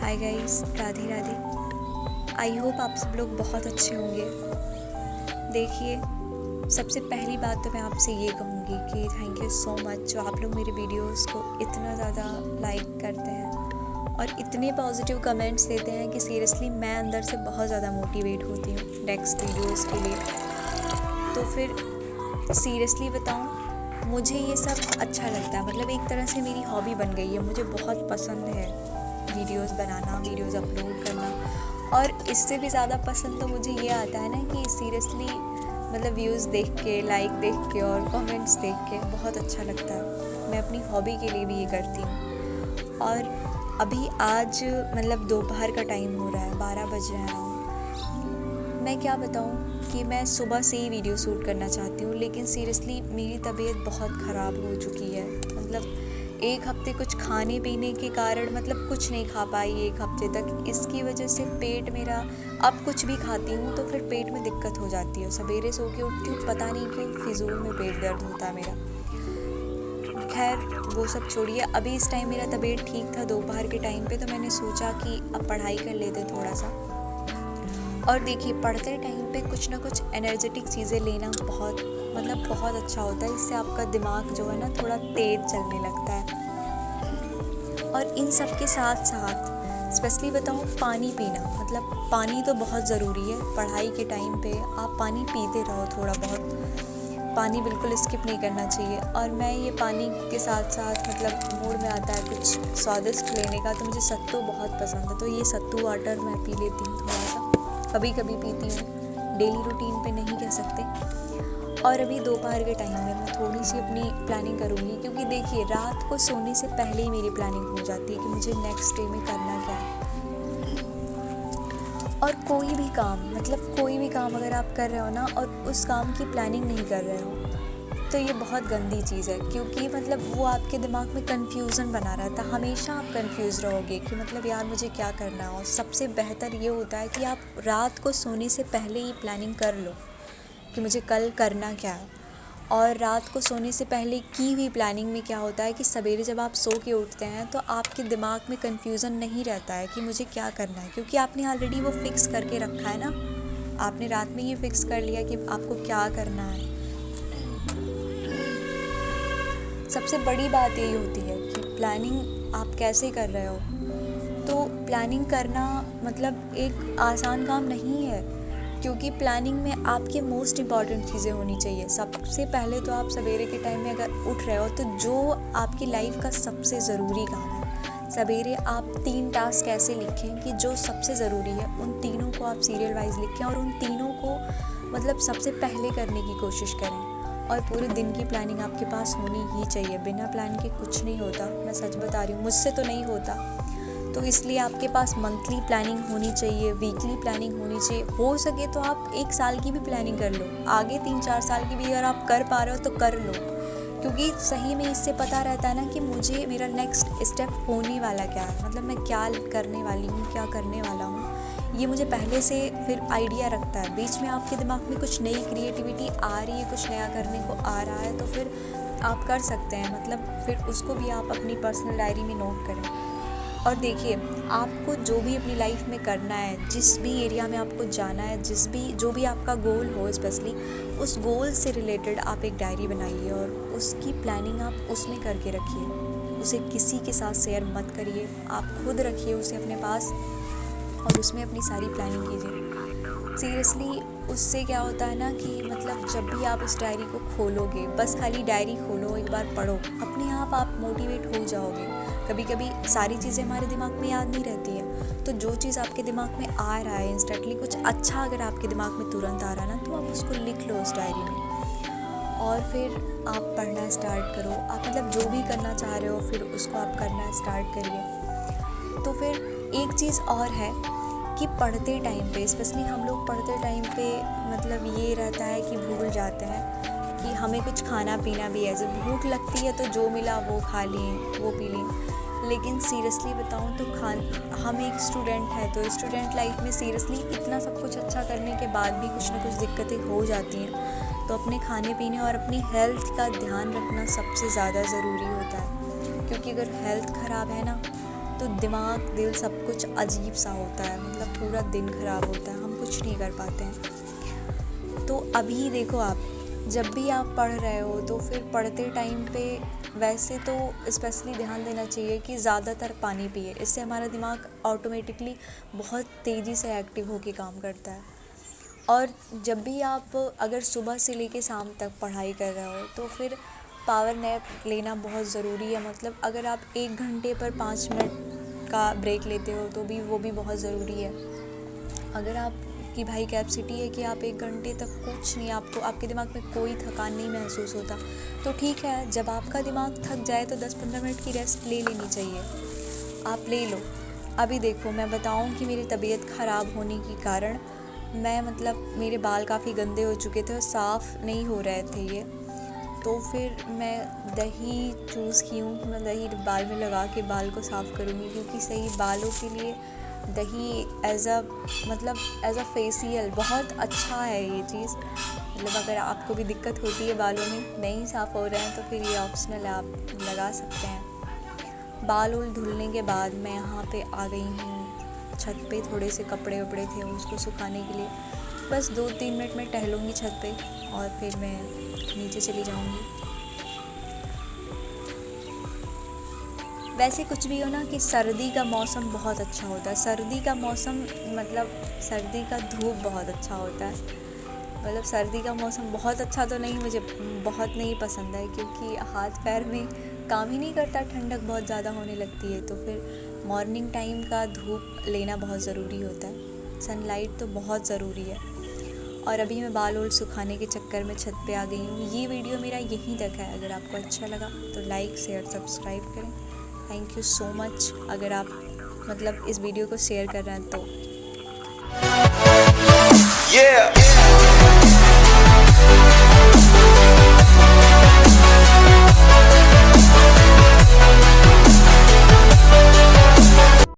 Hi guys, Radhe Radhe. I hope आप सब लोग बहुत अच्छे होंगे। देखिए, सबसे पहली बात तो मैं आपसे ये कहूँगी कि थैंक यू सो मच जो आप लोग मेरे वीडियोस को इतना ज़्यादा लाइक करते हैं और इतने पॉजिटिव कमेंट्स देते हैं कि सीरियसली मैं अंदर से बहुत ज़्यादा मोटिवेट होती हूँ नेक्स्ट वीडियोस के लिए। तो फिर सीरियसली बताऊँ, मुझे ये सब अच्छा लगता है, मतलब एक तरह से मेरी हॉबी बन गई है। मुझे बहुत पसंद है वीडियोस बनाना, वीडियोस अपलोड करना, और इससे भी ज़्यादा पसंद तो मुझे ये आता है ना कि सीरियसली मतलब व्यूज़ देख के, लाइक देख के और कमेंट्स देख के बहुत अच्छा लगता है। मैं अपनी हॉबी के लिए भी ये करती हूँ। और अभी आज मतलब दोपहर का टाइम हो रहा है, 12 बज रहे हैं। मैं क्या बताऊँ कि मैं सुबह से ही वीडियो शूट करना चाहती हूँ, लेकिन सीरियसली मेरी तबीयत बहुत ख़राब हो चुकी है। मतलब एक हफ्ते कुछ खाने पीने के कारण मतलब कुछ नहीं खा पाई एक हफ्ते तक। इसकी वजह से पेट मेरा, अब कुछ भी खाती हूँ तो फिर पेट में दिक्कत हो जाती है। सवेरे सो के उठती हूँ, पता नहीं क्यों फिजूल में पेट दर्द होता है मेरा। खैर वो सब छोड़िए, अभी इस टाइम मेरा तबीयत ठीक था दोपहर के टाइम पे, तो मैंने सोचा कि अब पढ़ाई कर लेते थोड़ा सा। और देखिए, पढ़ते टाइम पे कुछ ना कुछ एनर्जेटिक चीज़ें लेना बहुत अच्छा होता है। इससे आपका दिमाग जो है ना थोड़ा तेज़ चलने लगता है। और इन सब के साथ साथ स्पेशली बताऊँ, पानी पीना, मतलब पानी तो बहुत ज़रूरी है। पढ़ाई के टाइम पे आप पानी पीते रहो, थोड़ा बहुत पानी बिल्कुल स्किप नहीं करना चाहिए। और मैं ये पानी के साथ साथ मतलब मूड में आता है कुछ स्वादिष्ट लेने का, तो मुझे सत्तू बहुत पसंद है। तो ये सत्तू वाटर मैं पी लेती हूँ, थोड़ा सा कभी कभी पीती हूँ, डेली रूटीन पे नहीं कह सकते। और अभी दोपहर के टाइम में मैं थोड़ी सी अपनी प्लानिंग करूँगी, क्योंकि देखिए रात को सोने से पहले ही मेरी प्लानिंग हो जाती है कि मुझे नेक्स्ट डे में करना क्या है। और कोई भी काम, मतलब कोई भी काम अगर आप कर रहे हो ना और उस काम की प्लानिंग नहीं कर रहे हो, तो ये बहुत गंदी चीज़ है। क्योंकि मतलब वो आपके दिमाग में कन्फ्यूज़न बना रहता है, हमेशा आप कन्फ्यूज़ रहोगे कि मतलब यार मुझे क्या करना है। और सबसे बेहतर ये होता है कि आप रात को सोने से पहले ही प्लानिंग कर लो कि मुझे कल करना क्या है। और रात को सोने से पहले की हुई प्लानिंग में क्या होता है कि सवेरे जब आप सो के उठते हैं तो आपके दिमाग में कन्फ्यूज़न नहीं रहता है कि मुझे क्या करना है, क्योंकि आपने ऑलरेडी वो फिक्स करके रखा है ना। आपने रात में ये फिक्स कर लिया कि आपको क्या करना है। सबसे बड़ी बात यही होती है कि प्लानिंग आप कैसे कर रहे हो। तो प्लानिंग करना मतलब एक आसान काम नहीं है, क्योंकि प्लानिंग में आपके मोस्ट इम्पॉर्टेंट चीज़ें होनी चाहिए। सबसे पहले तो आप सवेरे के टाइम में अगर उठ रहे हो तो जो आपकी लाइफ का सबसे ज़रूरी काम है, सवेरे आप 3 टास्क ऐसे लिखें कि जो सबसे ज़रूरी है उन तीनों को आप सीरियल वाइज लिखें और उन तीनों को मतलब सबसे पहले करने की कोशिश करें। और पूरे दिन की प्लानिंग आपके पास होनी ही चाहिए। बिना प्लान के कुछ नहीं होता, मैं सच बता रही हूँ, मुझसे तो नहीं होता। तो इसलिए आपके पास मंथली प्लानिंग होनी चाहिए, वीकली प्लानिंग होनी चाहिए। हो सके तो आप 1 साल की भी प्लानिंग कर लो, आगे 3-4 साल की भी अगर आप कर पा रहे हो तो कर लो। क्योंकि सही में इससे पता रहता है ना कि मुझे मेरा नेक्स्ट स्टेप होने वाला क्या है, मतलब मैं क्या करने वाली हूँ, क्या करने वाला हूँ, ये मुझे पहले से फिर आइडिया रखता है। बीच में आपके दिमाग में कुछ नई क्रिएटिविटी आ रही है, कुछ नया करने को आ रहा है, तो फिर आप कर सकते हैं। मतलब फिर उसको भी आप अपनी पर्सनल डायरी में नोट करें। और देखिए, आपको जो भी अपनी लाइफ में करना है, जिस भी एरिया में आपको जाना है, जो भी आपका गोल हो, स्पेशली उस गोल से रिलेटेड आप एक डायरी बनाइए और उसकी प्लानिंग आप उसमें करके रखिए। उसे किसी के साथ शेयर मत करिए, आप खुद रखिए उसे अपने पास और उसमें अपनी सारी प्लानिंग कीजिए। सीरियसली उससे क्या होता है ना कि मतलब जब भी आप उस डायरी को खोलोगे, बस खाली डायरी खोलो, एक बार पढ़ो, अपने आप मोटिवेट हो जाओगे। कभी कभी सारी चीज़ें हमारे दिमाग में याद नहीं रहती है, तो जो चीज़ आपके दिमाग में आ रहा है इंस्टेंटली, कुछ अच्छा अगर आपके दिमाग में तुरंत आ रहा है ना, तो आप उसको लिख लो उस डायरी में और फिर आप पढ़ना स्टार्ट करो। आप मतलब जो भी करना चाह रहे हो फिर उसको आप करना स्टार्ट करिए। तो फिर एक चीज़ और है कि पढ़ते टाइम पे, स्पेशली हम लोग पढ़ते टाइम पे मतलब ये रहता है कि भूल जाते हैं कि हमें कुछ खाना पीना भी है। जब भूख लगती है तो जो मिला वो खा लिए, वो पी लें। लेकिन सीरियसली बताऊँ तो हम एक स्टूडेंट है, तो स्टूडेंट लाइफ में सीरियसली इतना सब कुछ अच्छा करने के बाद भी कुछ ना कुछ दिक्कतें हो जाती हैं। तो अपने खाने पीने और अपनी हेल्थ का ध्यान रखना सबसे ज़्यादा ज़रूरी होता है, क्योंकि अगर हेल्थ ख़राब है ना तो दिमाग दिल सब कुछ अजीब सा होता है, मतलब पूरा दिन ख़राब होता है, हम कुछ नहीं कर पाते हैं। तो अभी देखो आप जब भी आप पढ़ रहे हो तो फिर पढ़ते टाइम पे वैसे तो स्पेशली ध्यान देना चाहिए कि ज़्यादातर पानी पिए, इससे हमारा दिमाग ऑटोमेटिकली बहुत तेज़ी से एक्टिव होके काम करता है। और जब भी आप अगर सुबह से लेके शाम तक पढ़ाई कर रहे हो तो फिर पावर नैप लेना बहुत ज़रूरी है। मतलब अगर आप 1 घंटे पर 5 मिनट का ब्रेक लेते हो तो भी वो भी बहुत ज़रूरी है। अगर आपकी भाई कैपेसिटी है कि आप 1 घंटे तक कुछ नहीं, आपको आपके दिमाग में कोई थकान नहीं महसूस होता, तो ठीक है, जब आपका दिमाग थक जाए तो 10-15 मिनट की रेस्ट ले लेनी चाहिए, आप ले लो। अभी देखो मैं बताऊं कि मेरी तबीयत ख़राब होने के कारण मैं मतलब मेरे बाल काफ़ी गंदे हो चुके थे और साफ़ नहीं हो रहे थे ये, तो फिर मैं दही चूज़ की हूँ कि मैं दही बाल में लगा के बाल को साफ़ करूँगी, क्योंकि सही बालों के लिए दही एज़ अ फेशियल बहुत अच्छा है ये चीज़। मतलब अगर आपको भी दिक्कत होती है बालों में नहीं साफ़ हो रहे हैं तो फिर ये ऑप्शनल है, आप लगा सकते हैं। बाल उल धुलने के बाद मैं यहाँ पे आ गई हूँ छत पे, थोड़े से कपड़े वपड़े थे उसको सुखाने के लिए, बस 2-3 मिनट में टहलूँगी छत पे और फिर मैं नीचे चली जाऊँगी। वैसे कुछ भी हो ना कि सर्दी का मौसम बहुत अच्छा होता है, सर्दी का मौसम मतलब सर्दी का धूप बहुत अच्छा होता है। मतलब सर्दी का मौसम बहुत अच्छा तो नहीं, मुझे बहुत नहीं पसंद है क्योंकि हाथ पैर में काम ही नहीं करता, ठंडक बहुत ज़्यादा होने लगती है, तो फिर मॉर्निंग टाइम का धूप लेना बहुत ज़रूरी होता है, सनलाइट तो बहुत ज़रूरी है। और अभी मैं बाल वोल सुखाने के चक्कर में छत पे आ गई हूँ। ये वीडियो मेरा यहीं तक है, अगर आपको अच्छा लगा तो लाइक शेयर सब्सक्राइब करें। थैंक यू सो मच अगर आप मतलब इस वीडियो को शेयर कर रहे हैं तो।